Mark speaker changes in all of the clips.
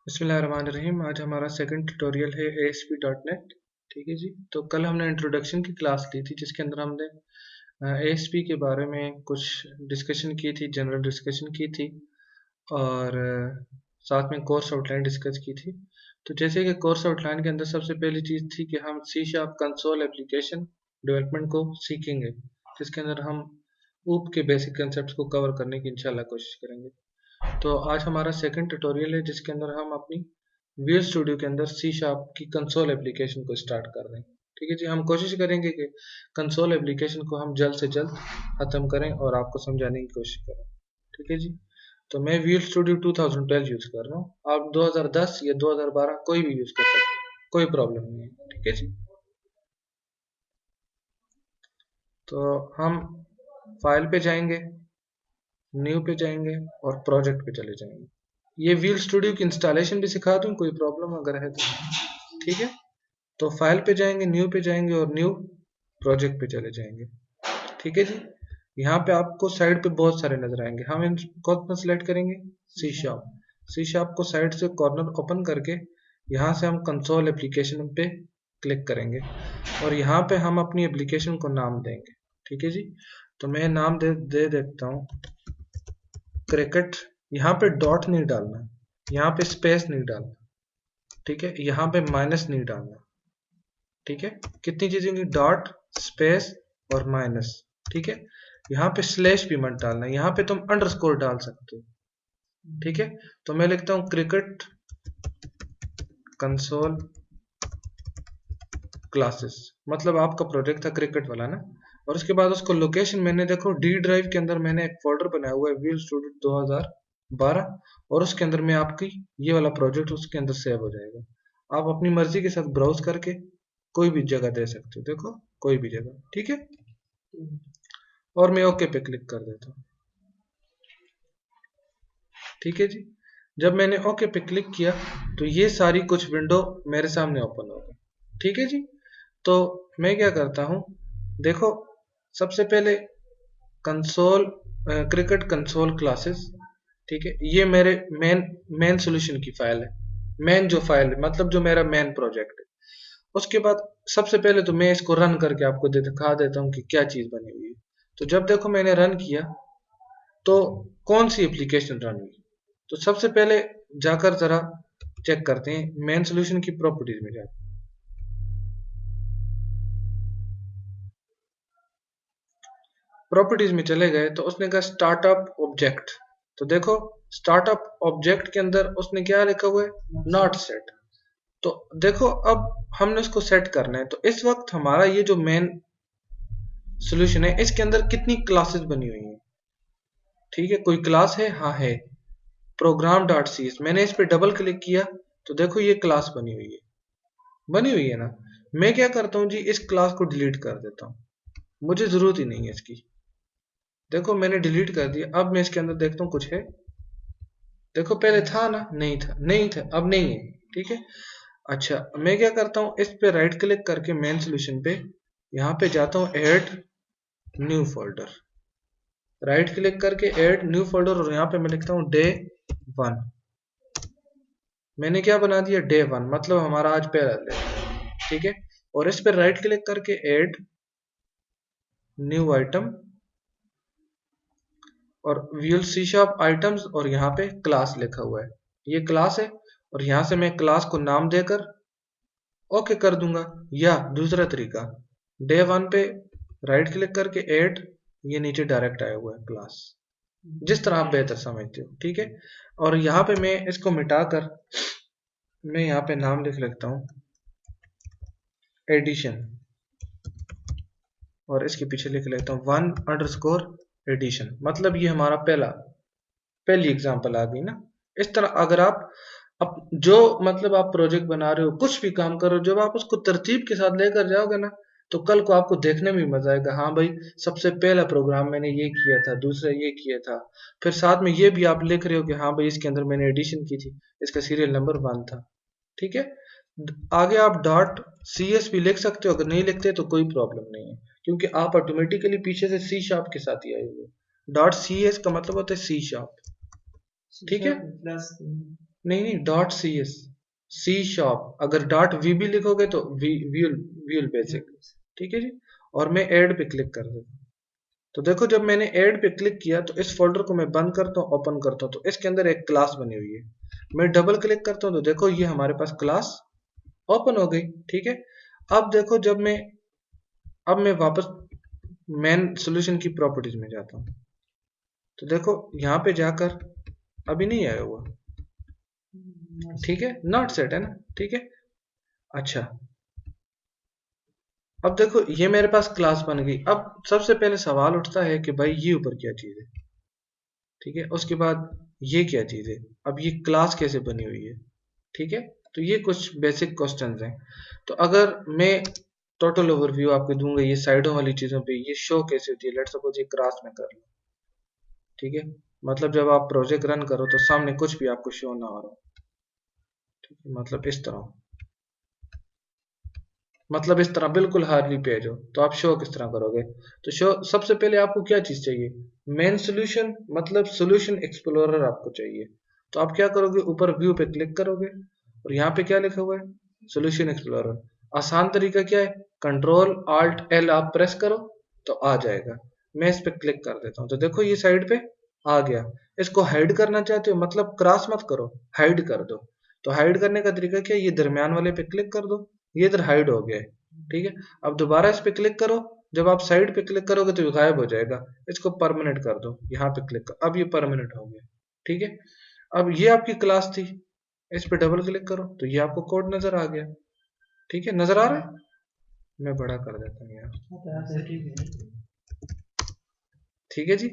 Speaker 1: बिस्मिल्लाहिर्रहमानिर्रहीम। आज हमारा सेकंड ट्यूटोरियल है ASP.NET। ठीक है जी। तो कल हमने इंट्रोडक्शन की क्लास ली थी जिसके अंदर हमने ASP के बारे में कुछ डिस्कशन की थी, जनरल डिस्कशन की थी और साथ में कोर्स आउटलाइन डिस्कस की थी। तो जैसे कि कोर्स आउटलाइन के अंदर सबसे पहली चीज़ थी कि हम C# कंसोल एप्लीकेशन डेवलपमेंट को सीखेंगे, जिसके अंदर हम ऊप के बेसिक कंसेप्ट को कवर करने की इंशाल्लाह कोशिश करेंगे। तो आज हमारा सेकंड ट्यूटोरियल है जिसके अंदर हम अपनी विजुअल स्टूडियो के अंदर C# की कंसोल एप्लीकेशन को स्टार्ट कर रहे हैं। ठीक है जी। हम कोशिश करेंगे कि कंसोल एप्लीकेशन को हम जल्द से जल्द ख़त्म करें और आपको समझाने की कोशिश करें। ठीक है जी। तो मैं विजुअल स्टूडियो 2012 यूज़ कर रहा हूँ। आप 2010 या 2012 कोई भी यूज़ कर सकते हैं, कोई प्रॉब्लम नहीं है। ठीक है जी। तो हम फाइल पे जाएंगे, न्यू पे जाएंगे और प्रोजेक्ट पे चले जाएंगे। ये विजुअल स्टूडियो की इंस्टॉलेशन भी सिखा दूं, कोई प्रॉब्लम अगर है तो। ठीक है। तो फाइल पे जाएंगे, न्यू पे जाएंगे और न्यू प्रोजेक्ट पे चले जाएंगे। ठीक है जी। यहाँ पे आपको साइड पे बहुत सारे नजर आएंगे। हम इन कौन सा सिलेक्ट करेंगे? C# को साइड से कॉर्नर ओपन करके यहाँ से हम कंसोल एप्लीकेशन पे क्लिक करेंगे और यहाँ पे हम अपनी एप्लीकेशन को नाम देंगे। ठीक है जी। तो मैं नाम दे देता हूँ क्रिकेट। यहाँ पे डॉट नहीं डालना, यहाँ पे स्पेस नहीं डालना। ठीक है। यहाँ पे माइनस नहीं डालना। ठीक है। कितनी चीजें होंगी? डॉट, स्पेस और माइनस। ठीक है। यहाँ पे स्लैश भी मत डालना, यहाँ पे तुम अंडरस्कोर डाल सकते हो। ठीक है। तो मैं लिखता हूँ क्रिकेट कंसोल क्लासेस, मतलब आपका प्रोजेक्ट था क्रिकेट वाला ना। और उसके बाद उसको लोकेशन मैंने देखो डी ड्राइव के अंदर मैंने एक फोल्डर बनाया हुआ है विजुअल स्टूडियो 2012 और उसके अंदर में आपकी ये वाला प्रोजेक्ट उसके अंदर सेव हो जाएगा। आप अपनी मर्जी के साथ ब्राउज करके कोई भी जगह दे सकते हो, देखो कोई भी जगह। ठीक है। और मैं ओके पे क्लिक कर देता हूँ। ठीक है जी। जब मैंने ओके पे क्लिक किया तो ये सारी कुछ विंडो मेरे सामने ओपन हो गई। ठीक है जी। तो मैं क्या करता हूँ, देखो सबसे पहले कंसोल क्रिकेट कंसोल क्लासेस। ठीक है। ये मेरे मेन सॉल्यूशन की फाइल है, मेन जो फाइल है मतलब जो मेरा मेन प्रोजेक्ट है। उसके बाद सबसे पहले तो मैं इसको रन करके आपको दिखा देता हूँ कि क्या चीज़ बनी हुई है। तो जब देखो मैंने रन किया तो कौन सी एप्लीकेशन रन हुई। तो सबसे पहले जाकर जरा चेक करते हैं मेन सॉल्यूशन की प्रॉपर्टीज में जाकर। प्रॉपर्टीज में चले गए तो उसने कहा स्टार्टअप ऑब्जेक्ट। तो देखो स्टार्टअप ऑब्जेक्ट के अंदर उसने क्या लिखा हुआ है? Not set. तो देखो अब हमने उसको सेट करना है। तो इस वक्त हमारा ये जो मेन सॉल्यूशन है इसके अंदर कितनी क्लासेस बनी हुई हैं? ठीक है। कोई क्लास है? हाँ है, प्रोग्राम डॉट सी एस। मैंने इस पे डबल क्लिक किया तो देखो ये क्लास बनी हुई है, बनी हुई है ना। मैं क्या करता हूँ जी, इस क्लास को डिलीट कर देता हूँ, मुझे जरूरत ही नहीं है इसकी। देखो मैंने डिलीट कर दिया। अब मैं इसके अंदर देखता हूँ कुछ है। देखो पहले था ना, नहीं था, नहीं था, अब नहीं है। ठीक है। अच्छा मैं क्या करता हूँ, इस पे राइट क्लिक करके मेन सॉल्यूशन पे यहाँ पे जाता हूँ add new folder. Right click करके ऐड न्यू फोल्डर और यहाँ पे मैं लिखता हूँ डे 1। मैंने क्या बना दिया? डे 1, मतलब हमारा आज पहला दिन। ठीक है। और इस पर राइट क्लिक करके ऐड न्यू आइटम और विजुअल C# आइटम्स और यहाँ पे क्लास लिखा हुआ है, ये क्लास है। और यहाँ से मैं क्लास को नाम देकर ओके कर दूंगा। या दूसरा तरीका, डे 1 पे राइट क्लिक करके ऐड, ये नीचे डायरेक्ट आया हुआ है क्लास, जिस तरह आप बेहतर समझते हो। ठीक है। और यहाँ पे मैं इसको मिटाकर मैं यहाँ पे नाम लिख लेता हूँ एडिशन और इसके पीछे लिख लेता हूँ 1 एडिशन, मतलब ये हमारा पहली एग्जांपल आ गई ना। इस तरह अगर आप जो मतलब आप प्रोजेक्ट बना रहे हो, कुछ भी काम कर रहे हो, जब आप उसको तरतीब के साथ लेकर जाओगे ना तो कल को आपको देखने में मजा आएगा। हाँ भाई, सबसे पहला प्रोग्राम मैंने ये किया था, दूसरा ये किया था, फिर साथ में ये भी आप लिख रहे हो कि हाँ भाई इसके अंदर मैंने एडिशन की थी, इसका सीरियल नंबर 1 था। ठीक है। आगे आप डॉट CS भी लिख सकते हो, अगर नहीं लिखते तो कोई प्रॉब्लम नहीं है, क्योंकि आप ऑटोमेटिकली पीछे से C# के साथ ही आए हुए। डॉट CS का मतलब होता है C#। ठीक है। नहीं नहीं, डॉट सी एस, सी शॉप। अगर डॉट वी भी लिखोगे तो व्यूल बेसिक, ठीक है जी। और मैं ऐड पे क्लिक कर देता हूँ। तो देखो जब मैंने ऐड पे क्लिक किया तो इस फोल्डर को मैं बंद करता हूँ, ओपन करता हूँ, तो इसके अंदर एक क्लास बनी हुई है। मैं डबल क्लिक करता हूँ तो देखो ये हमारे पास क्लास ओपन हो गई, ठीक है। अब देखो अब मैं वापस मेन सॉल्यूशन की प्रॉपर्टीज में जाता हूँ, तो देखो यहाँ पे जाकर अभी नहीं आया हुआ, ठीक है, नॉट सेट है ना, ठीक है। अच्छा, अब देखो ये मेरे पास क्लास बन गई। अब सबसे पहले सवाल उठता है कि भाई ये ऊपर क्या चीज है, ठीक है। उसके बाद ये क्या चीज है, अब ये क्लास कैसे बनी हुई है, ठीक है। तो ये कुछ बेसिक क्वेश्चंस हैं। तो अगर मैं टोटल ओवरव्यू आपको दूंगा ये साइडों वाली चीजों पे, ये शो कैसे होती है, लेट्स सपोज ये क्लास में कर लो, ठीक है। मतलब जब आप प्रोजेक्ट रन करो तो सामने कुछ भी आपको शो ना हो रहा हो, ठीक है। मतलब इस तरह, मतलब इस तरह बिल्कुल हार्डली पेज हो, तो आप शो किस तरह करोगे। तो शो सबसे पहले आपको क्या चीज चाहिए, मेन सोल्यूशन, मतलब सोल्यूशन एक्सप्लोरर आपको चाहिए। तो आप क्या करोगे, ऊपर व्यू पे क्लिक करोगे और यहाँ पे क्या लिखा हुआ है, सोल्यूशन एक्सप्लोरर। आसान तरीका क्या है, कंट्रोल आल्ट एल आप प्रेस करो तो आ जाएगा। मैं इस पे क्लिक कर देता हूँ तो देखो ये साइड पे आ गया। इसको हाइड करना चाहते हो, मतलब क्रॉस मत करो, हाइड कर दो। तो हाइड करने का तरीका क्या है, ये दरमियान वाले पे क्लिक कर दो, ये इधर हाइड हो गया है, ठीक है। अब दोबारा इस पे क्लिक करो, जब आप साइड पे क्लिक करोगे तो ये गायब हो जाएगा। इसको परमानेंट कर दो, यहाँ पे क्लिक कर, अब ये परमानेंट हो गया, ठीक है। अब ये आपकी क्लास थी, इस पे डबल क्लिक करो तो ये आपको कोड नजर आ गया, ठीक है। नजर आ रहा है, मैं बड़ा कर देता हूँ यार, ठीक है जी।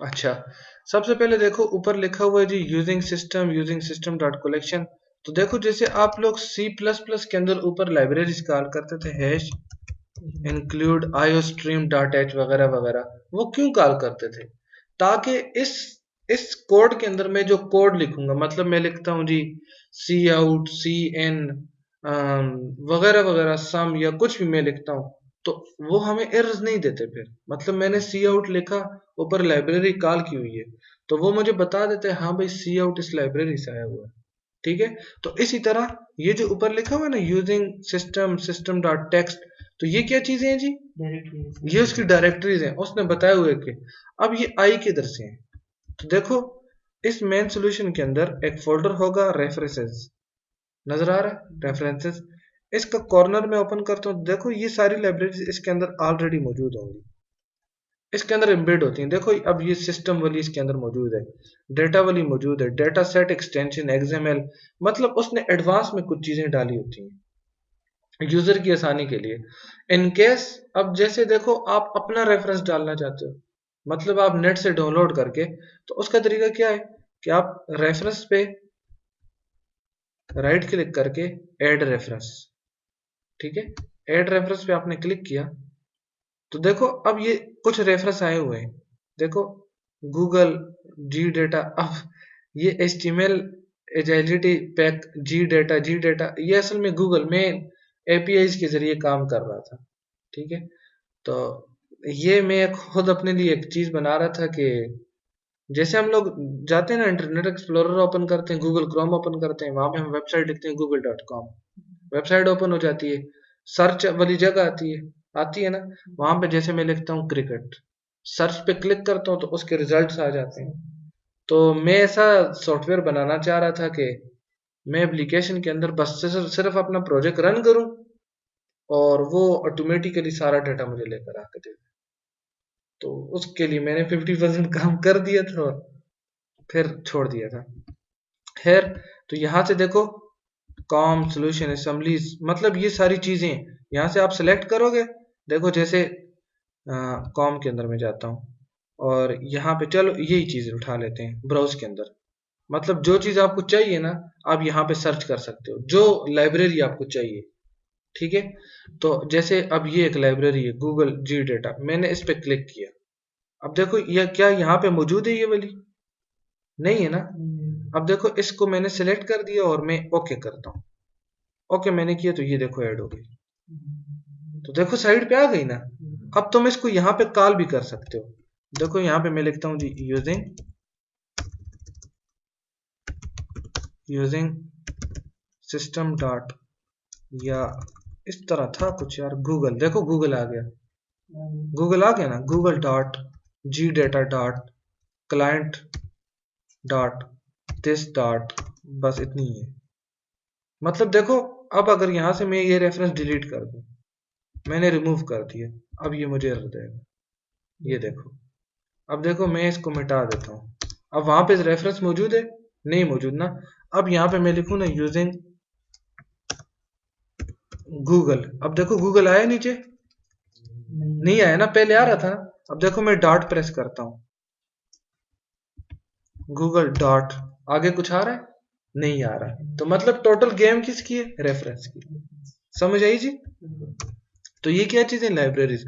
Speaker 1: अच्छा, सबसे पहले देखो ऊपर लिखा हुआ है जी यूजिंग सिस्टम डॉट कलेक्शन। तो देखो जैसे आप लोग सी प्लस प्लस के अंदर ऊपर लाइब्रेरीज कॉल करते थे, hash include iostream dot H वगैरह वगैरह, वो क्यों कॉल करते थे, ताकि इस कोड के अंदर मैं जो कोड लिखूंगा, मतलब मैं लिखता हूँ जी सी आउट, सी इन वगैरह वगैरह, सम या कुछ भी मैं लिखता हूँ, तो वो हमें एरर्स नहीं देते फिर। मतलब मैंने सी आउट लिखा, ऊपर लाइब्रेरी कॉल की हुई है, तो वो मुझे बता देते हैं हाँ भाई सी आउट इस लाइब्रेरी से आया हुआ है, ठीक है। तो इसी तरह ये जो ऊपर लिखा हुआ है ना यूजिंग सिस्टम डॉट टेक्स्ट, तो ये क्या चीजें हैं जी, ये उसकी डायरेक्टरीज हैं, उसने बताया हुआ है कि अब ये आई किधर से है। तो देखो इस मेन सॉल्यूशन के अंदर एक फोल्डर होगा रेफरेंसेस, नजर आ रहा है रेफरेंसेस, इसका कॉर्नर में ओपन करता हूँ, देखो ये सारी लाइब्रेरीज इसके अंदर ऑलरेडी मौजूद होंगी, इसके अंदर एम्बेड होती हैं। देखो अब ये सिस्टम वाली इसके अंदर मौजूद है, डेटा वाली मौजूद है, डेटा सेट एक्सटेंशन एक्सएमएल, मतलब उसने एडवांस में कुछ चीजें डाली होती हैं यूजर की आसानी के लिए। इन केस अब जैसे देखो आप अपना रेफरेंस डालना चाहते हो, मतलब आप नेट से डाउनलोड करके, तो उसका तरीका क्या है कि आप रेफरेंस पे राइट क्लिक करके ऐड रेफरेंस, ठीक है, ऐड रेफरेंस पे आपने क्लिक किया, तो देखो अब ये कुछ रेफरेंस आए हुए हैं, देखो गूगल जी डेटा। अब ये एचटीएमएल एजाइलिटी पैक जी डेटा ये असल में गूगल में एपीआईज के जरिए काम कर रहा था, ठीक है। तो ये मैं खुद अपने लिए एक चीज बना रहा था कि जैसे हम लोग जाते हैं ना, इंटरनेट एक्सप्लोरर ओपन करते हैं, गूगल क्रोम ओपन करते हैं, वहां पे हम वेबसाइट लिखते हैं google.com, वेबसाइट ओपन हो जाती है, सर्च वाली जगह आती है ना, वहां पे जैसे मैं लिखता हूँ क्रिकेट, सर्च पे क्लिक करता हूँ तो उसके रिजल्ट्स आ जाते हैं। तो मैं ऐसा सॉफ्टवेयर बनाना चाह रहा था कि मैं एप्लीकेशन के अंदर बस सिर्फ अपना प्रोजेक्ट रन करूं और वो ऑटोमेटिकली सारा डाटा मुझे लेकर आके दे। तो उसके लिए मैंने 50% काम कर दिया था और फिर छोड़ दिया था। खैर, तो यहाँ से देखो कॉम सोल्यूशन असेंबलीज, मतलब ये सारी चीजें यहाँ से आप सिलेक्ट करोगे। देखो जैसे कॉम के अंदर मैं जाता हूँ और यहाँ पे चलो यही चीज उठा लेते हैं ब्राउज के अंदर, मतलब जो चीज आपको चाहिए ना आप यहाँ पे सर्च कर सकते हो, जो लाइब्रेरी आपको चाहिए, ठीक है। तो जैसे अब ये एक लाइब्रेरी है गूगल जी डेटा, मैंने इस पे क्लिक किया, अब देखो ये क्या यहाँ पे मौजूद है, ये वाली नहीं है ना। अब देखो इसको मैंने सिलेक्ट कर दिया और मैं ओके करता हूँ, ओके मैंने किया तो ये देखो ऐड हो गई, तो देखो साइड पे आ गई ना। अब तुम इसको यहाँ पे कॉल भी कर सकते हो, देखो यहाँ पे मैं लिखता हूँ जी यूजिंग यूजिंग सिस्टम डॉट, या इस तरह था कुछ यार, गूगल, देखो गूगल आ गया, गूगल आ गया ना, Google dot G data dot client dot this dot, बस इतनी ही है। मतलब देखो, अब अगर यहां से मैं ये रेफरेंस डिलीट कर दूं, मैंने रिमूव कर दिया, अब ये मुझे एरर देगा, ये देखो। अब देखो मैं इसको मिटा देता हूँ, अब वहां पे रेफरेंस मौजूद है, नहीं मौजूद ना। अब यहाँ पे मैं लिखूँ ना यूजिंग गूगल, अब देखो गूगल आया नीचे, नहीं आया ना, पहले आ रहा था ना। अब देखो मैं डॉट प्रेस करता हूँ, गूगल डॉट, आगे कुछ आ रहा है, नहीं आ रहा है। तो मतलब टोटल गेम किसकी है, रेफरेंस की। समझ आई जी। तो ये क्या चीज है, लाइब्रेरीज।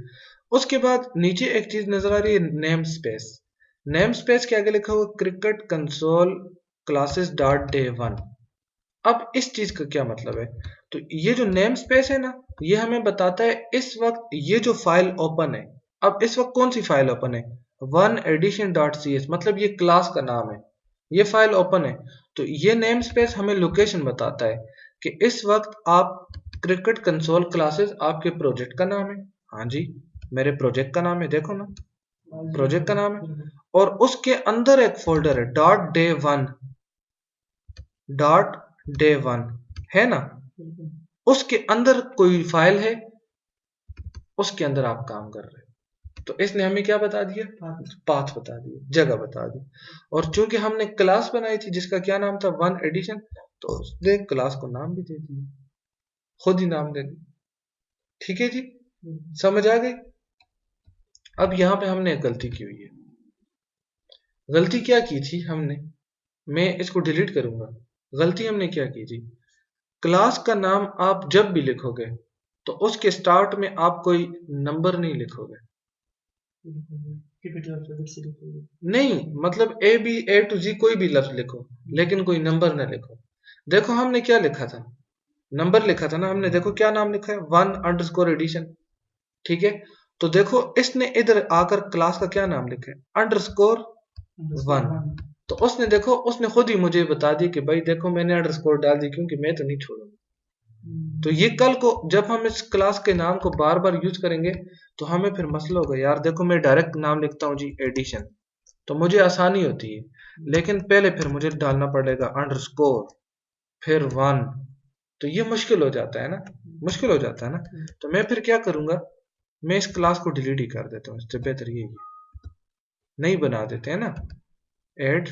Speaker 1: उसके बाद नीचे एक चीज नजर आ रही है, नेम स्पेस। नेम स्पेस के आगे लिखा हुआ cricket console classes dot day one. अब इस चीज का क्या मतलब है, तो ये जो नेम स्पेस है ना, ये हमें बताता है इस वक्त ये जो फाइल ओपन है, अब इस वक्त कौन सी फाइल ओपन है, one addition dot C S, मतलब ये क्लास का नाम है, ये फाइल ओपन है। तो ये नेम स्पेस हमें लोकेशन बताता है कि इस वक्त आप क्रिकेट कंसोल क्लासेस आपके प्रोजेक्ट का नाम है। हाँ जी, मेरे प्रोजेक्ट का नाम है, देखो ना, प्रोजेक्ट का नाम है। और उसके अंदर एक फोल्डर है dot day one, dot day one है ना, उसके अंदर कोई फाइल है, उसके अंदर आप काम कर रहे हो। तो इसने हमें क्या बता दिया, पाथ बता दिया, जगह बता दी। और चूंकि हमने क्लास बनाई थी जिसका क्या नाम था, वन एडिशन, तो उसने क्लास को नाम भी दे दिया, खुद ही नाम दे दिया। ठीक है जी, समझ आ गई। अब यहां पे हमने एक गलती की हुई है। गलती क्या की थी हमने, मैं इसको डिलीट करूंगा। गलती हमने क्या की थी, क्लास का नाम आप जब भी लिखोगे तो उसके स्टार्ट में आप कोई नंबर नहीं लिखोगे, नहीं, मतलब ए टू जी कोई भी लफ्ज लिखो, लेकिन कोई नंबर ना लिखो। देखो हमने क्या लिखा था, नंबर लिखा था ना हमने, देखो क्या नाम लिखा है, वन अंडरस्कोर एडिशन। ठीक है, तो देखो इसने इधर आकर क्लास का क्या नाम लिखा है, अंडरस्कोर वन। तो उसने देखो, उसने खुद ही मुझे बता दी कि भाई देखो मैंने अंडरस्कोर डाल दी क्योंकि मैं तो नहीं छोड़ूंगा। तो ये कल को जब हम इस क्लास के नाम को बार बार यूज करेंगे तो हमें फिर मसला होगा, यार देखो मैं डायरेक्ट नाम लिखता हूँ जी एडिशन, तो मुझे आसानी होती है, लेकिन पहले फिर मुझे डालना पड़ेगा अंडरस्कोर फिर वन, तो ये मुश्किल हो जाता है ना, मुश्किल हो जाता है ना। तो मैं फिर क्या करूंगा, मैं इस क्लास को डिलीट ही कर देता हूँ, इससे बेहतर ये नहीं बना देते हैं ना, एड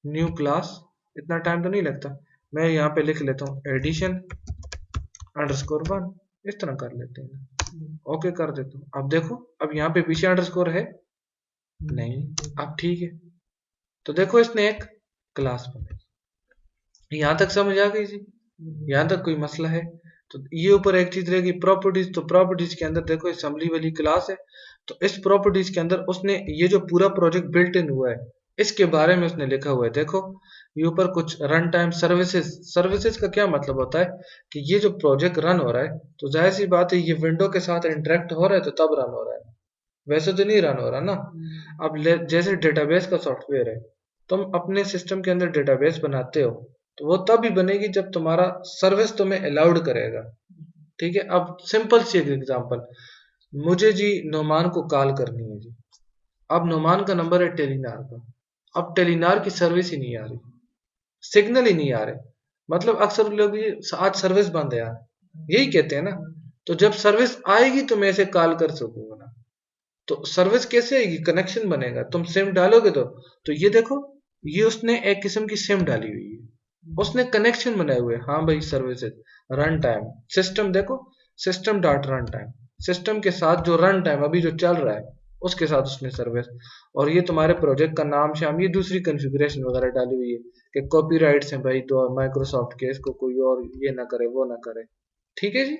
Speaker 1: न्यू क्लास, इतना टाइम तो नहीं लगता। मैं यहाँ पे लिख लेता हूँ एडिशन अंडरस्कोर वन, इस तरह कर लेते हैं, ओके कर देता हूँ। अब देखो, अब यहाँ पे पीछे अंडरस्कोर है नहीं, अब ठीक है। तो देखो इसने एक क्लास बनाई, यहां तक समझ आ गई जी, यहां तक कोई मसला है। तो ये ऊपर एक चीज रहेगी प्रॉपर्टीज, तो प्रॉपर्टीज के अंदर देखो असेंबली वाली क्लास है, तो इस प्रॉपर्टीज के अंदर उसने ये जो पूरा प्रोजेक्ट बिल्ट इन हुआ है इसके बारे में उसने लिखा हुआ है। देखो ये ऊपर कुछ रन टाइम सर्विसेज, सर्विसेज का क्या मतलब होता है कि ये जो प्रोजेक्ट रन हो रहा है, तो जाहिर सी बात है ये विंडो के साथ इंटरेक्ट हो रहा है तो तब रन हो रहा है, वैसे तो नहीं रन हो रहा ना। अब जैसे डेटाबेस का सॉफ्टवेयर है, तुम अपने सिस्टम के अंदर डेटाबेस बनाते हो तो वो तब ही बनेगी जब तुम्हारा सर्विस तुम्हें अलाउड करेगा। ठीक है, अब सिंपल सी एक एग्जांपल, मुझे जी नोमान को कॉल करनी है जी, अब नोमान का नंबर है टेलीनार का, अब टेलीनार की सर्विस ही नहीं आ रही, सिग्नल ही नहीं आ रहे, मतलब अक्सर लोग ये आज सर्विस बंद है यार, यही कहते हैं ना। तो जब सर्विस आएगी तो मैं इसे कॉल कर सकूंगा ना, तो सर्विस कैसे आएगी, कनेक्शन बनेगा, तुम सिम डालोगे तो ये देखो, ये उसने एक किस्म की सिम डाली हुई है, उसने कनेक्शन बनाए हुए, हाँ भाई सर्विसेज रन टाइम सिस्टम, देखो system dot run time, system के साथ जो रन टाइम अभी जो चल रहा है उसके साथ उसने सर्विस, और ये तुम्हारे प्रोजेक्ट का नाम शाम, ये दूसरी कॉन्फ़िगरेशन वगैरह डाली हुई है कि कॉपीराइट्स हैं भाई, तो माइक्रोसॉफ्ट के, इसको कोई और ये ना करे वो ना करे। ठीक है जी।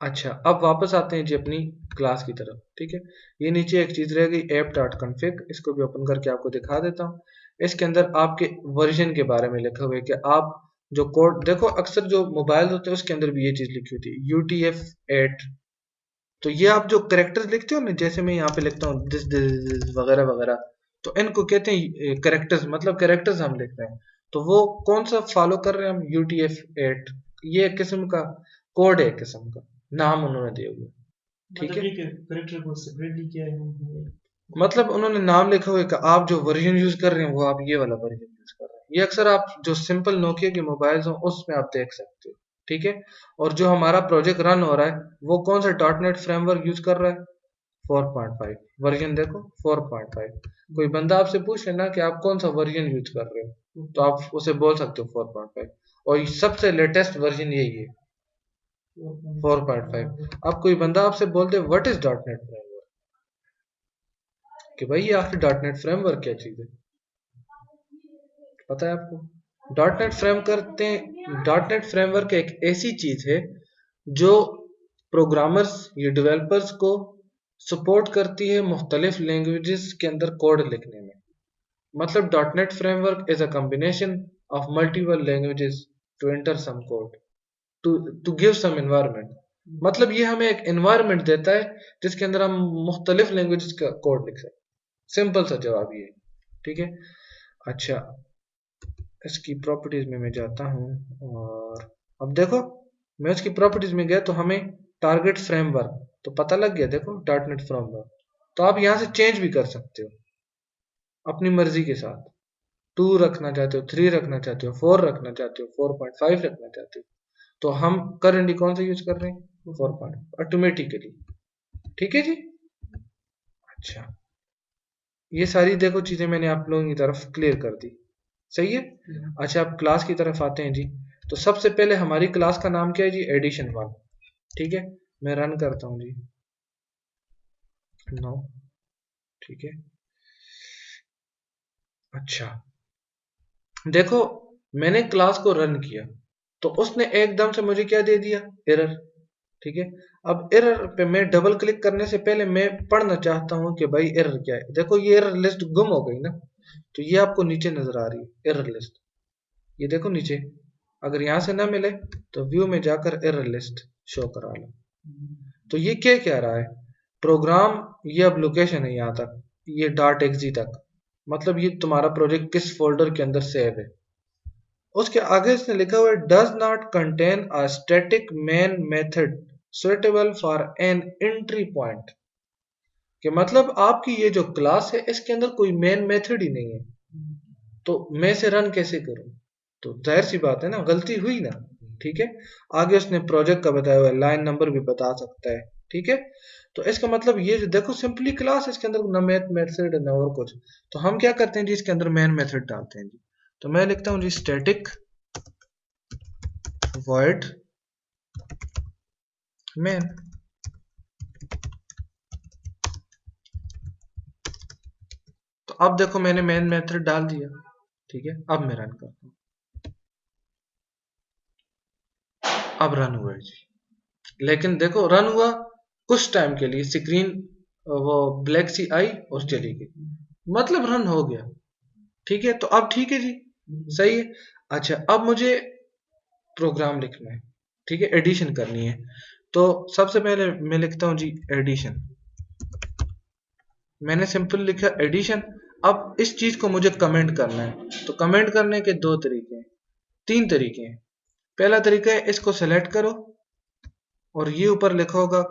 Speaker 1: अच्छा, अब वापस आते हैं जी अपनी क्लास की तरफ। ठीक है, ये नीचे एक चीज रह गई ऐप डॉट कन्फिग, इसको भी ओपन करके आपको दिखा देता हूँ। इसके अंदर आपके वर्जन के बारे में लिखा हुआ है कि आप जो कोड, देखो अक्सर जो मोबाइल होते हैं उसके अंदर भी ये चीज लिखी होती है UTF-8, तो ये आप जो करेक्टर्स लिखते हो ना, जैसे मैं यहाँ पे लिखता हूँ दिस दिस वगैरह वगैरह, तो इनको कहते हैं कैरेक्टर्स, मतलब कैरेक्टर्स हम लिख रहे हैं। तो वो कौन सा फॉलो कर रहे हैं हम, UTF-8। ये एक किस्म का कोड है, एक किस्म का नाम उन्होंने दिए हुए, ठीक
Speaker 2: मतलब
Speaker 1: है।
Speaker 2: ये कैरेक्टर को सेपरेटली किया है
Speaker 1: मतलब उन्होंने नाम लिखा हुआ है कि आप जो वर्जन यूज कर रहे हैं वो आप ये वाला वर्जन यूज कर रहे हैं। ये अक्सर आप जो सिंपल नोकिया के मोबाइल्स हो उसमें आप देख सकते हो, ठीक है। और जो हमारा प्रोजेक्ट रन हो रहा है वो कौन सा डॉटनेट फ्रेमवर्क यूज कर रहा है, 4.5 वर्जन। देखो 4.5। कोई बंदा आपसे पूछ लेना कि आप कौन सा वर्जन यूज कर रहे हो, तो आप उसे बोल सकते हो 4.5, और ये सबसे लेटेस्ट वर्जन यही है 4.5। अब कोई बंदा आपसे बोल दे व्हाट इज डॉटनेट फ्रेमवर्क, कि भाई ये आखिर डॉटनेट फ्रेमवर्क क्या चीज है, पता है आपको? डॉटनेट फ्रेमवर्क एक ऐसी चीज है जो प्रोग्रामर्स या डेवलपर्स को सपोर्ट करती है मुख्तलिफ लैंग्वेजेस के अंदर कोड लिखने में। मतलब dot net framework is a combination of multiple languages to enter some code, to to give some environment. मतलब ये हमें एक एनवायरनमेंट देता है जिसके अंदर हम मुख्तलिफ लैंग्वेजेस का कोड लिख सकते। सिंपल सा जवाब ये, ठीक है। अच्छा, इसकी प्रॉपर्टीज में मैं जाता हूँ, और अब देखो मैं उसकी प्रॉपर्टीज में गया तो हमें टारगेट फ्रेमवर्क तो पता लग गया। देखो डॉटनेट फ्रेमवर्क, तो आप यहाँ से चेंज भी कर सकते हो अपनी मर्जी के साथ। 2 रखना चाहते हो, 3 रखना चाहते हो, 4 रखना चाहते हो, 4.5 रखना चाहते हो। तो हम करंटली कौन सा यूज कर रहे हैं, 4. ऑटोमेटिकली, ठीक है जी। अच्छा, ये सारी देखो चीजें मैंने आप लोगों की तरफ क्लियर कर दी, सही है। अच्छा, अब क्लास की तरफ आते हैं जी। तो सबसे पहले हमारी क्लास का नाम क्या है जी, एडिशन वन, ठीक है। मैं रन करता हूँ जी, नो, ठीक है। अच्छा, देखो मैंने क्लास को रन किया तो उसने एकदम से मुझे क्या दे दिया, एरर, ठीक है। अब एरर पे मैं डबल क्लिक करने से पहले मैं पढ़ना चाहता हूँ कि भाई एरर क्या है। देखो ये एरर लिस्ट गुम हो गई ना, तो ये आपको नीचे नजर आ रही है एरर लिस्ट, ये देखो नीचे। अगर यहां से ना मिले तो व्यू में जाकर एरर लिस्ट शो करा लो। तो ये क्या कह रहा है, प्रोग्राम, ये अब लोकेशन है यहाँ तक, ये डॉट एक्जी तक, मतलब ये तुम्हारा प्रोजेक्ट किस फोल्डर के अंदर सेव है। उसके आगे इसने लिखा हुआ है does not contain a static main method suitable for an entry point, कि मतलब आपकी ये जो क्लास है इसके अंदर कोई मेन मेथड ही नहीं है, तो मैं इसे रन कैसे करूं। तो जाहिर सी बात है ना, गलती हुई ना, ठीक है। आगे उसने प्रोजेक्ट का बताया हुआ है, लाइन नंबर भी बता सकता है, ठीक है। तो इसका मतलब ये जो देखो सिंपली क्लास, इसके अंदर ना मेथड ना और कुछ। तो हम क्या करते हैं जी, इसके अंदर मेन मेथड डालते हैं जी। तो मैं लिखता हूं जी स्टैटिक void main। तो अब देखो मैंने मेन मेथड डाल दिया, ठीक है। अब मैं रन करता हूँ, अब रन हुआ है जी। लेकिन देखो रन हुआ कुछ टाइम के लिए, स्क्रीन वो ब्लैक सी आई और चली गई, मतलब रन हो गया, ठीक है। तो अब ठीक है जी, सही है। अच्छा, अब मुझे प्रोग्राम लिखना है, ठीक है, एडिशन करनी है। तो सबसे पहले मैं लिखता हूं जी एडिशन, मैंने सिंपल लिखा एडिशन। अब इस चीज को मुझे कमेंट करना है, तो कमेंट करने के दो तरीके हैं, तीन तरीके हैं। पहला तरीका है इसको सेलेक्ट करो और ये ऊपर लिखा होगा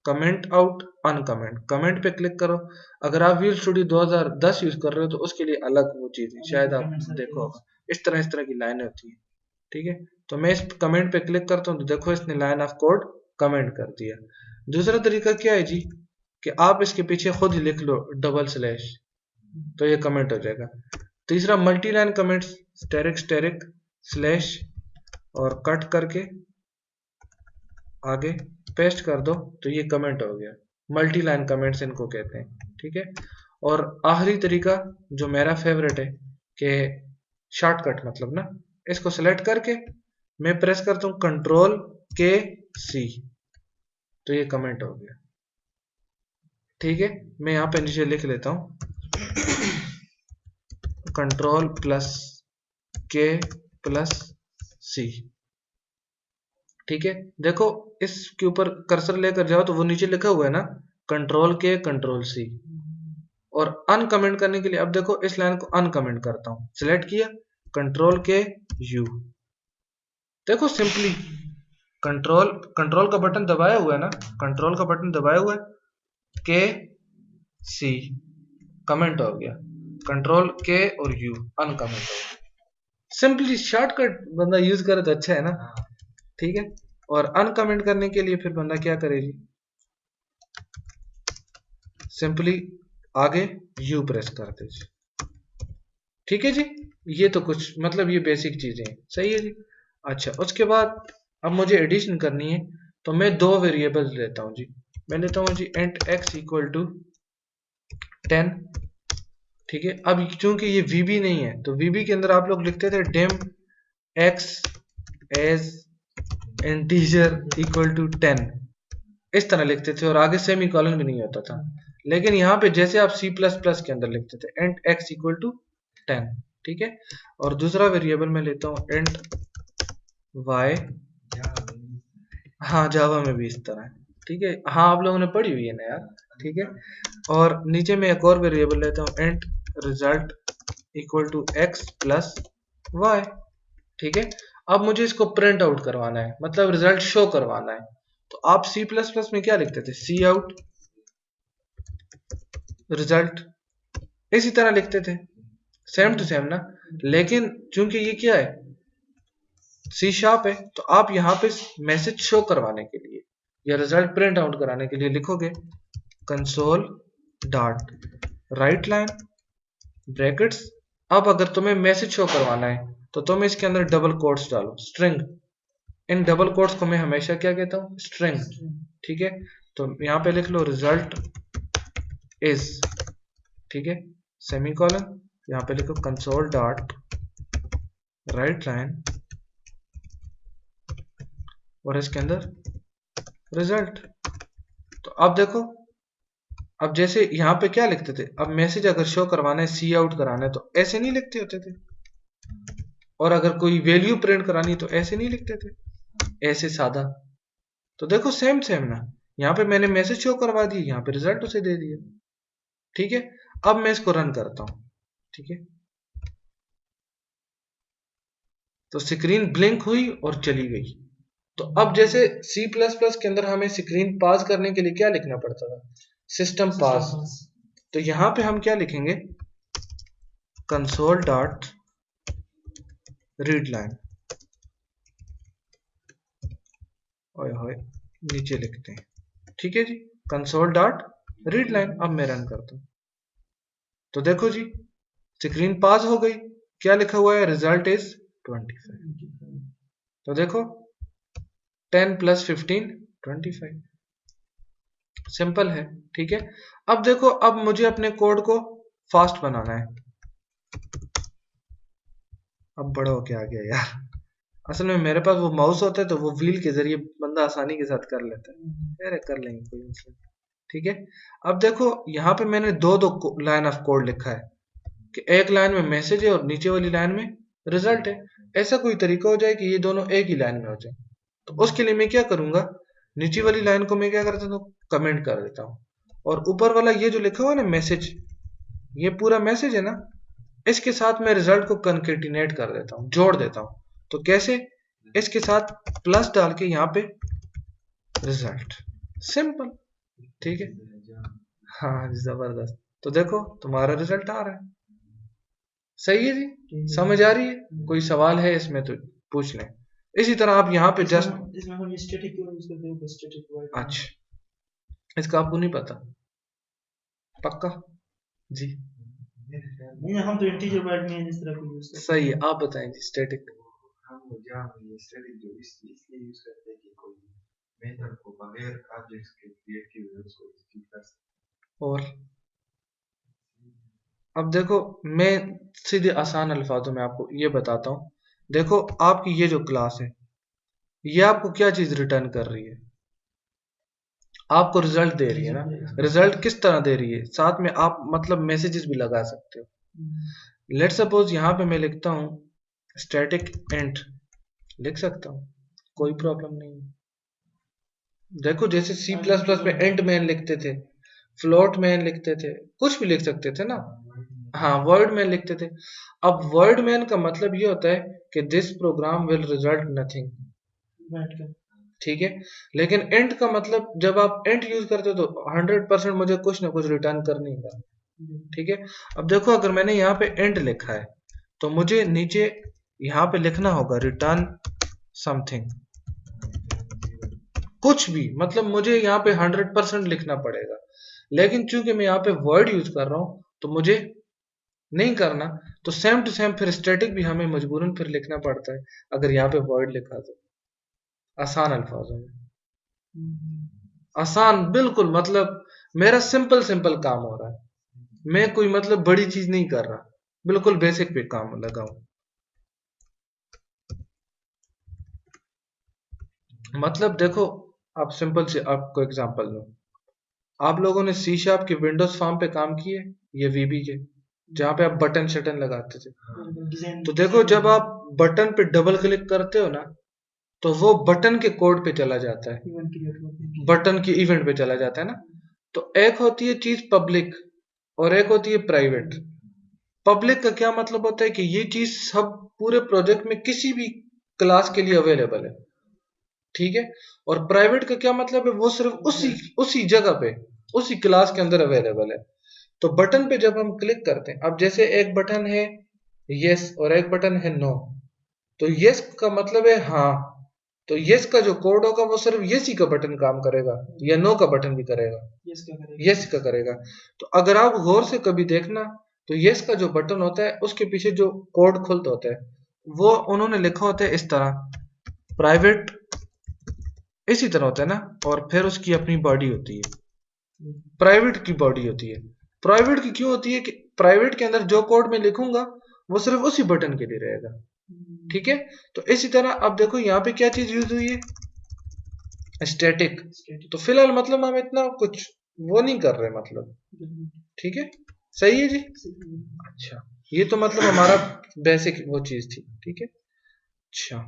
Speaker 1: कमेंट आउट अनकमेंट, कमेंट पे क्लिक करो। अगर आप व्हील स्टूडियो 2010 यूज कर रहे हो तो उसके लिए अलग वो चीज है, शायद आप देखो होगा, इस तरह की लाइनें होती है, ठीक है। तो मैं इस कमेंट पे क्लिक करता हूँ तो देखो इसने लाइन ऑफ कोड कमेंट कर दिया। दूसरा तरीका क्या है जी, कि आप इसके पीछे खुद ही लिख लो डबल स्लैश, तो ये कमेंट हो जाएगा। तीसरा multi line comment, asterisk asterisk slash और कट करके आगे पेस्ट कर दो तो ये कमेंट हो गया। मल्टी लाइन कमेंट्स इनको कहते हैं, ठीक है। और आखिरी तरीका जो मेरा फेवरेट है, कि शॉर्टकट मतलब ना, इसको सेलेक्ट करके मैं प्रेस करता हूँ कंट्रोल के सी, तो ये कमेंट हो गया, ठीक है। मैं यहाँ पे नीचे लिख लेता हूँ कंट्रोल प्लस के प्लस सी, ठीक है। देखो इसके ऊपर कर्सर लेकर जाओ तो वो नीचे लिखा हुआ है ना कंट्रोल के कंट्रोल सी, और अनकमेंट करने के लिए अब देखो इस लाइन को अनकमेंट करता हूं, सिलेक्ट किया, कंट्रोल के यू, देखो सिंपली कंट्रोल का बटन दबाया हुआ है ना, कंट्रोल का बटन दबाया हुआ है, के सी कमेंट हो गया, कंट्रोल के और यू अनकमेंट हो गया। सिंपली शॉर्टकट बंदा यूज करे तो अच्छा है ना, ठीक है। और अनकमेंट करने के लिए फिर बंदा क्या करे जी, सिंपली आगे यू प्रेस करते जी, ठीक है जी। ये तो कुछ मतलब ये बेसिक चीजें हैं, सही है जी। अच्छा उसके बाद अब मुझे एडिशन करनी है, तो मैं दो वेरिएबल लेता हूं जी, मैं लेता हूं जी इंट x इक्वल टू 10, ठीक है। अब चूंकि ये वीबी नहीं है तो वीबी के अंदर आप लोग लिखते थे dim x as integer equal to 10, इस तरह लिखते थे और आगे सेमी कॉलन भी नहीं होता था। लेकिन यहाँ पे जैसे आप C++ के अंदर लिखते थे इंट x इक्वल टू 10, ठीक है। और दूसरा वेरिएबल मैं लेता हूँ इंट y, हाँ जावा में भी इस तरह है, ठीक है। हाँ आप लोगों ने पढ़ी हुई है ना यार, ठीक है। और नीचे में एक और वेरिएबल लेता हूँ int result equal to x plus y, ठीक है। अब मुझे इसको प्रिंट आउट करवाना है, मतलब रिजल्ट शो करवाना है। तो आप C++ में क्या लिखते थे, सी आउट रिजल्ट, इसी तरह लिखते थे, सेम टू सेम ना। लेकिन चूंकि ये क्या है, सी शार्प है, तो आप यहाँ पे मैसेज शो करवाने के लिए या रिजल्ट प्रिंट आउट कराने के लिए लिखोगे console dot write line brackets. अब अगर तुम्हें मैसेज शो करवाना है तो तुम इसके अंदर डबल कोट्स डालो, स्ट्रिंग, इन डबल कोट्स को मैं हमेशा क्या कहता हूँ, स्ट्रिंग, ठीक है। तो यहाँ पे लिख लो रिजल्ट इज, ठीक है, सेमीकोलन, यहाँ पे लिखो कंसोल डॉट राइट लाइन और इसके अंदर रिजल्ट। तो अब देखो, अब जैसे यहाँ पे क्या लिखते थे, अब मैसेज अगर शो करवाना है, सी आउट कराना है, तो ऐसे नहीं लिखते होते थे। और अगर कोई वैल्यू प्रिंट करानी तो ऐसे नहीं लिखते थे, ऐसे सादा। तो देखो सेम सेम ना, यहाँ पे मैंने मैसेज शो करवा दी, यहाँ पे रिजल्ट उसे दे दिया, ठीक है। अब मैं इसको रन करता हूं, ठीक है। तो स्क्रीन ब्लिंक हुई और चली गई। तो अब जैसे C++ के अंदर हमें स्क्रीन पास करने के लिए क्या लिखना पड़ता था, सिस्टम पास। तो यहां पे हम क्या लिखेंगे, कंसोल डॉट रीड लाइन, ओए नीचे लिखते हैं, ठीक है जी, कंसोल डॉट रीड लाइन। अब मैं रन करता हूं तो देखो जी स्क्रीन पास हो गई, क्या लिखा हुआ है, रिजल्ट इज 25। तो देखो 10 + 15 25, सिंपल है, ठीक है। अब देखो, अब मुझे अपने कोड को फास्ट बनाना है, अब बड़ा हो के आ गया यार। असल में मेरे पास वो माउस होता है तो वो व्हील के जरिए बंदा आसानी के साथ कर लेता है, अरे कर लेंगे कोई मसला, ठीक है। अब देखो यहाँ पे मैंने दो दो लाइन ऑफ कोड लिखा है कि एक लाइन में मैसेज है और नीचे वाली लाइन में रिजल्ट है। ऐसा कोई तरीका हो जाए कि ये दोनों एक ही लाइन में हो जाए, तो उसके लिए मैं क्या करूंगा, नीचे वाली लाइन को मैं क्या करता हूँ, कमेंट कर देता हूँ, और ऊपर वाला ये जो लिखा हुआ है ना मैसेज, ये पूरा मैसेज है ना, इसके साथ मैं रिजल्ट को कंकेटिनेट कर देता हूँ, जोड़ देता हूँ। तो कैसे, इसके साथ प्लस डाल के यहाँ पे रिजल्ट, सिंपल, ठीक है। हाँ जबरदस्त, तो देखो तुम्हारा रिजल्ट आ रहा है, सही है जी, समझ आ रही है, कोई सवाल है इसमें तो पूछ लें। इसी तरह आप यहाँ पे जस्ट,
Speaker 2: इसमें हम स्टैटिक क्यों यूज करते हैं, स्टैटिक वॉइड।
Speaker 1: अच्छा इसका आपको नहीं पता, पक्का जी,
Speaker 2: नहीं हम तो इंटीजर वॉइड में इस तरह को यूज करते हैं।
Speaker 1: सही है, आप बताएं जी स्टैटिक।
Speaker 3: हम जहाँ ये स्टैटिक जो इसलिए यूज करते हैं कि कोई मेथड को बगैर ऑब्जेक्ट्स के क्रिएट किए हुए उसको एग्जीक्यूट कर सकते।
Speaker 1: और अब देखो मैं सीधे आसान अल्फाजों में आपको ये बताता हूँ, देखो आपकी ये जो क्लास है ये आपको क्या चीज रिटर्न कर रही है, आपको रिजल्ट दे रही है ना। रिजल्ट किस तरह दे रही है, साथ में आप मतलब मैसेजेस भी लगा सकते हो। लेट सपोज यहाँ पे मैं लिखता हूँ स्टैटिक इंट, लिख सकता हूँ, कोई प्रॉब्लम नहीं है। देखो जैसे C++ में इंट मैन लिखते थे, फ्लोट मैन लिखते थे, कुछ भी लिख सकते थे ना। हाँ, वर्ड मैन लिखते थे। अब वर्ड मैन का मतलब ये होता है कि this program will result nothing,
Speaker 2: बैठ कर
Speaker 1: ठीक है। लेकिन एंड का मतलब जब आप एंड यूज करते हो तो 100% मुझे कुछ ना कुछ रिटर्न करनी है, ठीक है। अब देखो अगर मैंने यहाँ पे एंड लिखा है तो मुझे नीचे यहाँ पे लिखना होगा रिटर्न समथिंग, कुछ भी, मतलब मुझे यहाँ पे 100% लिखना पड़ेगा। लेकिन चूंकि मैं यहाँ पे वर्ड यूज कर रहा हूँ तो मुझे नहीं करना, तो सेम टू सेम फिर स्टैटिक भी हमें मजबूरन फिर लिखना पड़ता है अगर यहाँ पे वर्ड लिखा तो, आसान अल्फाजों में, आसान बिल्कुल, मतलब मेरा सिंपल सिंपल काम हो रहा है, मैं कोई मतलब बड़ी चीज नहीं कर रहा, बिल्कुल बेसिक पे काम लगा हूं। मतलब देखो, आप सिंपल से आपको एग्जांपल दो, आप लोगों ने सी शार्प के विंडोज फॉर्म पे काम किए, ये वीबी के, जहाँ पे आप बटन शटन लगाते थे।
Speaker 2: डिजाइन
Speaker 1: तो देखो जब आप बटन पे डबल क्लिक करते हो ना तो वो बटन के कोड पे चला जाता है,
Speaker 2: इवेंट क्रिएट होते हैं।
Speaker 1: बटन की इवेंट पे चला जाता है ना। तो एक होती है चीज पब्लिक और एक होती है प्राइवेट। पब्लिक का क्या मतलब होता है कि ये चीज सब पूरे प्रोजेक्ट में किसी भी क्लास के लिए अवेलेबल है, ठीक है। और प्राइवेट का क्या मतलब है, वो सिर्फ उसी जगह पे उसी क्लास के अंदर अवेलेबल है। तो बटन पे जब हम क्लिक करते हैं, अब जैसे एक बटन है यस और एक बटन है नो, तो यस का मतलब है हाँ, तो यस का जो कोड होगा वो सिर्फ यस ही का बटन काम करेगा या नो का बटन भी करेगा,
Speaker 2: यस क्या करेगा,
Speaker 1: यस का करेगा। तो अगर आप गौर से कभी देखना तो यस का जो बटन होता है उसके पीछे जो कोड खुलता होता है वो उन्होंने लिखा होता है इस तरह, प्राइवेट इसी तरह होता है ना, और फिर उसकी अपनी बॉडी होती है, प्राइवेट की बॉडी होती है। प्राइवेट की क्यों होती है कि प्राइवेट के अंदर जो कोड मैं लिखूंगा वो सिर्फ उसी बटन के लिए रहेगा, ठीक है। तो इसी तरह अब देखो यहाँ पे क्या चीज यूज हुई है, स्टैटिक। तो फिलहाल मतलब हम इतना कुछ वो नहीं कर रहे मतलब, ठीक है, सही है जी। अच्छा, ये तो मतलब हमारा बेसिक वो चीज थी, ठीक है। अच्छा,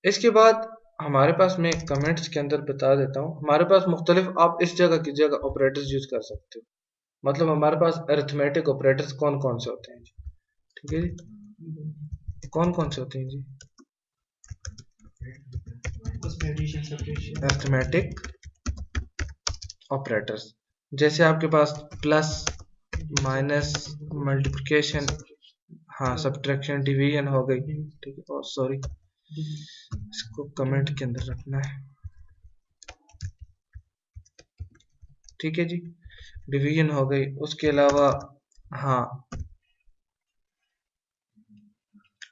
Speaker 1: इसके बाद हमारे पास, मैं कमेंट्स के अंदर बता देता हूँ, हमारे पास मुख्तलिफ, आप इस जगह की जगह ऑपरेटर्स यूज कर सकते हो। मतलब हमारे पास अरिथमेटिक ऑपरेटर्स कौन कौन से होते हैं जी, ठीक है जी, कौन कौन से होते हैं जी, अरिथमेटिक ऑपरेटर्स, जैसे आपके पास प्लस माइनस मल्टीप्लिकेशन, हाँ सब्ट्रैक्शन डिवीजन हो गई, ठीक है। और सॉरी इसको कमेंट के अंदर रखना है, ठीक है जी, डिवीजन हो गई। उसके अलावा हाँ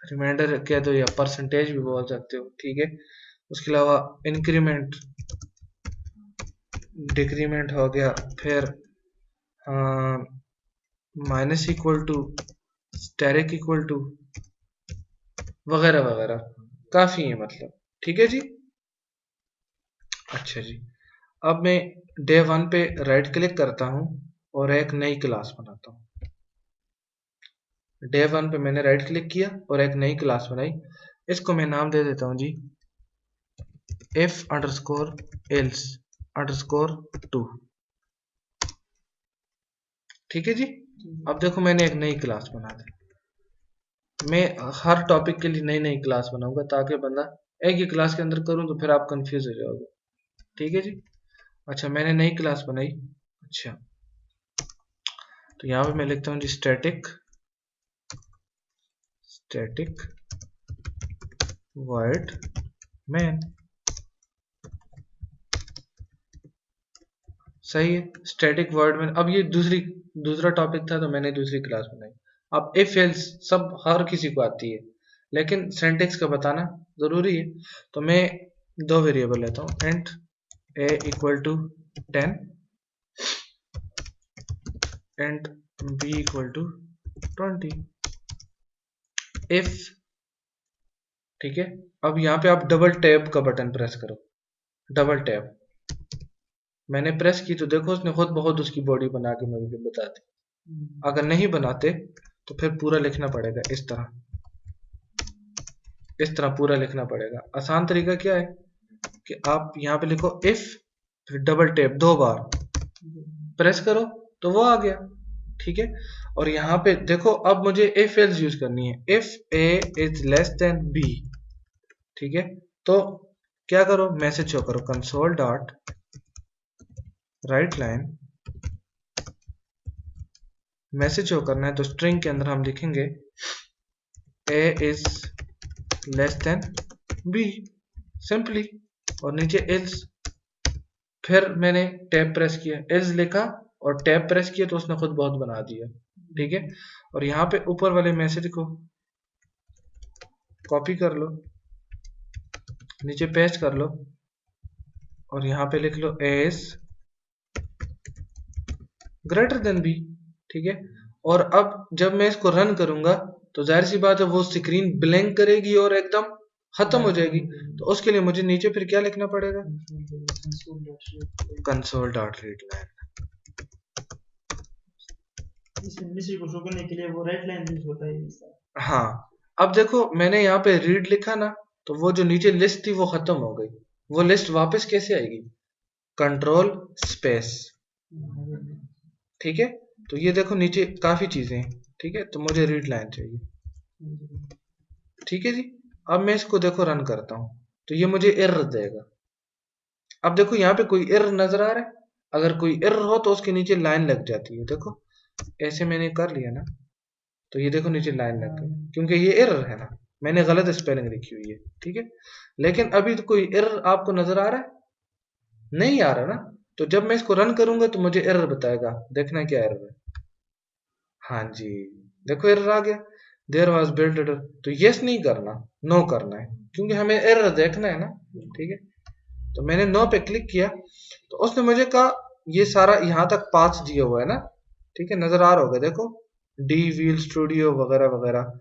Speaker 1: रिमाइंडर कह दो या परसेंटेज भी बोल सकते हो, ठीक है। उसके अलावा इंक्रीमेंट डिक्रीमेंट हो गया, फिर minus equal to, asterisk equal to, वगैरह वगैरह, काफी है मतलब, ठीक है जी। अच्छा जी, अब मैं डे 1 पे राइट क्लिक करता हूं और एक नई क्लास बनाता हूं। डे 1 पे मैंने राइट क्लिक किया और एक नई क्लास बनाई, इसको मैं नाम दे देता हूं जी if_else_2, ठीक है जी। अब देखो मैंने एक नई क्लास बना दी, मैं हर टॉपिक के लिए नई नई क्लास बनाऊंगा ताकि बंदा एक ही क्लास के अंदर करूं तो फिर आप कंफ्यूज हो जाओगे, ठीक है जी। अच्छा, मैंने नई क्लास बनाई। अच्छा, तो यहाँ पे मैं लिखता हूँ जी स्टैटिक void main, सही है, स्टैटिक void main। अब ये दूसरा टॉपिक था तो मैंने दूसरी क्लास बनाई। अब इफ एल्स सब हर किसी को आती है, लेकिन सिंटैक्स का बताना जरूरी है। तो मैं दो वेरिएबल लेता हूँ, int a equal to 10 and b equal to 20 if, ठीक है। अब यहाँ पे आप डबल टैब का बटन प्रेस करो, डबल टैब मैंने प्रेस की तो देखो उसने खुद बहुत उसकी बॉडी बना के मुझे बता दी। अगर नहीं बनाते तो फिर पूरा लिखना पड़ेगा इस तरह पूरा लिखना पड़ेगा। आसान तरीका क्या है कि आप यहाँ पे लिखो इफ फिर डबल टैप 2 बार प्रेस करो तो वो आ गया। ठीक है, और यहाँ पे देखो अब मुझे इफ एल्स यूज करनी है, if A is less than B. ठीक है, तो क्या करो, मैसेज शो करो console dot write line, message show करना है तो स्ट्रिंग के अंदर हम लिखेंगे A is less than B simply, और नीचे एल्स। फिर मैंने टैब प्रेस किया, एल्स लिखा और टैब प्रेस किया तो उसने खुद बहुत बना दिया। ठीक है, और यहाँ पे ऊपर वाले मैसेज को कॉपी कर लो, नीचे पेस्ट कर लो और यहाँ पे लिख लो ए इज ग्रेटर देन बी। ठीक है, और अब जब मैं इसको रन करूंगा तो जाहिर सी बात है वो स्क्रीन ब्लैंक करेगी और एकदम खत्म हो जाएगी। तो उसके लिए मुझे नीचे फिर क्या लिखना पड़ेगा, कंसोल डॉट रीड लाइन।
Speaker 2: मिस्री को शो करने के लिए वो राइट लाइन यूज होता है।
Speaker 1: हाँ, अब देखो मैंने यहाँ पे रीड लिखा ना, तो वो जो नीचे लिस्ट थी वो खत्म हो गई। वो लिस्ट वापस कैसे आएगी, कंट्रोल स्पेस। ठीक है, तो ये देखो नीचे काफी चीजें हैं। ठीक है, तो मुझे रीड लाइन चाहिए। ठीक है जी, अब मैं इसको देखो रन करता हूं तो ये मुझे एरर देगा। अब देखो यहाँ पे कोई एरर नजर आ रहा है, अगर कोई एरर हो तो उसके नीचे लाइन लग जाती है। देखो ऐसे मैंने कर लिया ना, तो ये देखो नीचे लाइन लग गई, क्योंकि ये एरर है ना, मैंने गलत स्पेलिंग लिखी हुई है। ठीक है, लेकिन अभी तो कोई एरर आपको नजर आ रहा है, नहीं आ रहा ना, तो जब मैं इसको रन करूंगा तो मुझे एरर बताएगा। देखना क्या एरर है, हाँ जी देखो एरर आ गया, देयर वाज बिल्ड एरर। तो यस नहीं करना, नो करना है, क्योंकि हमें एरर देखना है ना। ठीक है, तो मैंने नो पे क्लिक किया तो उसने मुझे कहा ये सारा यहाँ तक पाथ दिया हुआ है ना। ठीक है, नजर आ रहा होगा देखो, डी व्हील स्टूडियो वगैरह वगैरह,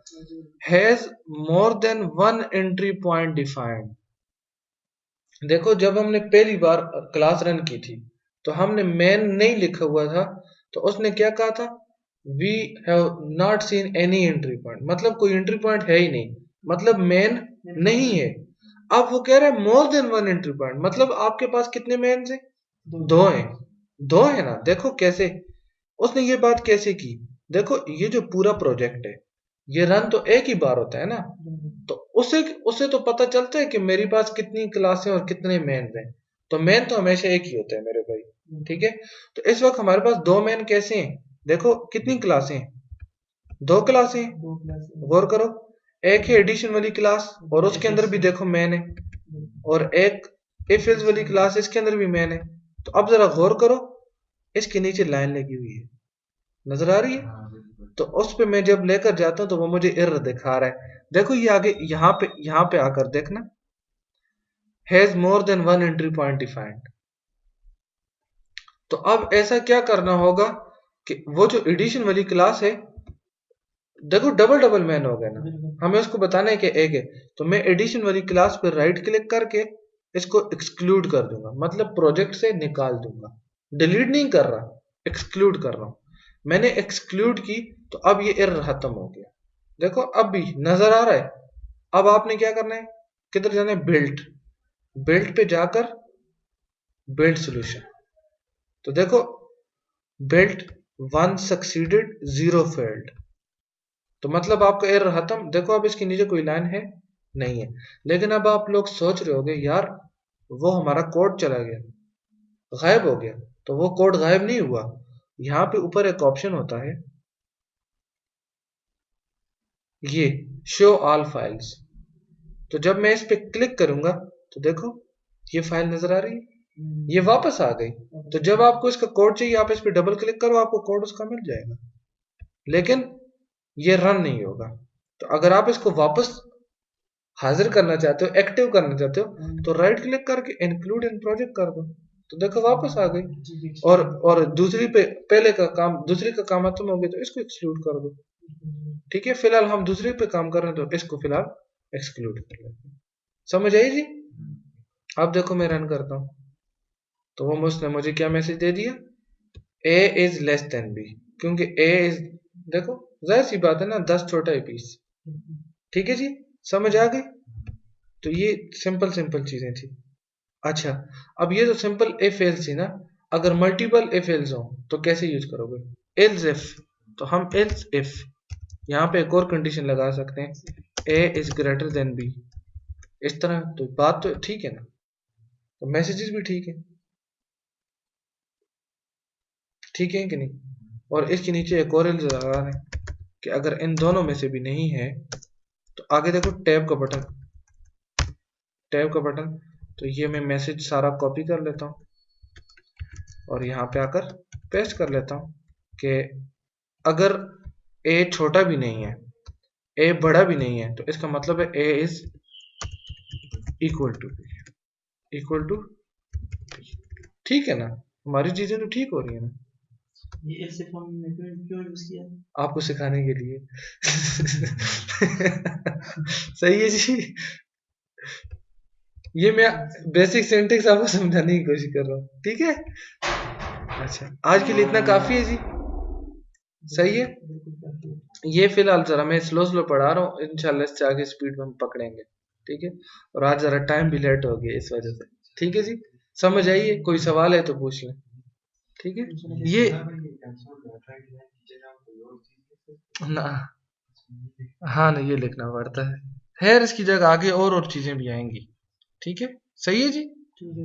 Speaker 1: has more than one entry point defined. देखो जब हमने पहली बार क्लास रन की थी तो हमने मेन नहीं लिखा हुआ था, तो उसने क्या कहा था, we have not seen any entry point, मतलब कोई एंट्री पॉइंट है ही नहीं, मतलब मेन नहीं है। अब वो कह रहा है more than one entry point, मतलब आपके पास कितने मेन है, दो हैं, दो है ना। देखो कैसे उसने ये बात कैसे की, देखो ये जो पूरा प्रोजेक्ट है ये रन तो एक ही बार होता है ना, तो उसे उसे तो पता चलता है कि मेरे पास कितनी क्लासें और कितने मेन हैं, तो मेन तो हमेशा एक ही होता है मेरे भाई। ठीक है, तो इस वक्त हमारे पास दो मेन कैसे हैं, देखो कितनी क्लासें हैं, दो क्लासें हैं। गौर करो, एक है एडिशन वाली क्लास और उसके अंदर भी देखो मेन है, और एक इफ एल्स वाली क्लास इसके अंदर भी मेन है। तो अब जरा गौर करो, इसके नीचे लाइन लगी हुई है, नजर आ रही है, तो उस पे मैं जब लेकर जाता हूं तो वो मुझे एरर दिखा रहा है। देखो ये आगे यहाँ पे आकर देखना, has more than one entry point defined. तो अब ऐसा क्या करना होगा कि वो जो एडिशन वाली क्लास है, देखो डबल डबल मैन हो गया ना, हमें उसको बताना है कि एक है, तो मैं एडिशन वाली क्लास पर राइट क्लिक करके इसको एक्सक्लूड कर दूंगा, मतलब प्रोजेक्ट से निकाल दूंगा, डिलीट नहीं कर रहा, एक्सक्लूड कर रहा हूं। मैंने एक्सक्लूड की तो अब ये एरर खत्म हो गया, देखो अब भी नजर आ रहा है। अब आपने क्या करना है, किधर जाना है, बिल्ट, बिल्ट पे जाकर बिल्ड सॉल्यूशन, तो देखो built one succeeded zero failed, तो मतलब आपका एरर खत्म। देखो अब इसके नीचे कोई लाइन है नहीं है, लेकिन अब आप लोग सोच रहे होगे यार वो हमारा कोड चला गया, गायब हो गया, तो वो कोड गायब नहीं हुआ। यहाँ पे ऊपर एक ऑप्शन होता है, ये शो ऑल फाइल्स, तो जब मैं इस पे क्लिक करूंगा तो देखो ये फाइल नजर आ रही है, ये वापस आ गई। तो जब आपको इसका कोड चाहिए आप इस पे डबल क्लिक करो, आपको कोड उसका मिल जाएगा, लेकिन ये रन नहीं होगा। तो अगर आप इसको वापस हाजिर करना चाहते हो, एक्टिव करना चाहते हो, तो राइट क्लिक करके इंक्लूड इन प्रोजेक्ट कर दो, तो देखो वापस आ गई। और दूसरी पे पहले का काम, दूसरी का काम खत्म हो गया तो इसको एक्सक्लूड कर दो। ठीक है, फिलहाल हम दूसरे पे काम कर रहे हैं तो इसको फिलहाल एक्सक्लूड कर लेते हैं। समझ आई जी। अब देखो मैं रन करता हूं तो वो उसने मुझे क्या मैसेज दे दिया, ए इज लेस देन बी, क्योंकि ए इज, देखो जाहिर सी बात है ना, 10 छोटा है 20। ठीक है जी, समझ आ गई। तो ये सिंपल सिंपल चीजें थी। अच्छा, अब ये तो सिंपल इफ एल्स थी ना, अगर मल्टीपल इफ एल्स हो तो कैसे यूज करोगे? एल्स इफ, तो हम एल्स इफ यहाँ पे एक और कंडीशन लगा सकते हैं, ए इज ग्रेटर देन बी, इस तरह। तो बात तो ठीक है ना, तो मैसेजेस भी ठीक है कि नहीं? और इसके नीचे एक और एल्स लगा रहे हैं कि अगर इन दोनों में से भी नहीं है, तो आगे देखो टैब का बटन, तो ये मैं मैसेज सारा कॉपी कर लेता हूँ और यहाँ पे आकर पेस्ट कर लेता हूँ कि अगर ए छोटा भी नहीं है, ए बड़ा भी नहीं है, तो इसका मतलब है A is equal to equal to ठीक है ना? हमारी चीजें तो ठीक हो रही है ना,
Speaker 2: ये एल्स इफ हमने क्यों क्यों यूज किया?
Speaker 1: आपको सिखाने के लिए। सही है जी, ये मैं बेसिक सिंटेक्स आपको समझाने की कोशिश कर रहा हूँ, ठीक है? अच्छा, आज के लिए इतना काफी है जी, सही है।
Speaker 2: बिल्कुल काफी है।
Speaker 1: ये फिलहाल जरा मैं स्लो स्लो पढ़ा रहा हूँ, इंशाल्लाह इससे आगे स्पीड में हम पकड़ेंगे, ठीक है? और आज जरा टाइम भी लेट हो गया इस वजह से, ठीक है जी? समझ आइए, कोई सवाल है तो पूछ लें, ठीक है? ये
Speaker 3: सर भाई ये कैंसल कर ट्राई की जगह कोई और चीज लिख सकते
Speaker 1: ना,
Speaker 3: हैं।
Speaker 1: हाँ ना, ये लिखना पड़ता है। खैर इसकी जगह आगे और चीजें भी आएंगी, ठीक है? सही है जी।
Speaker 2: ठीक है।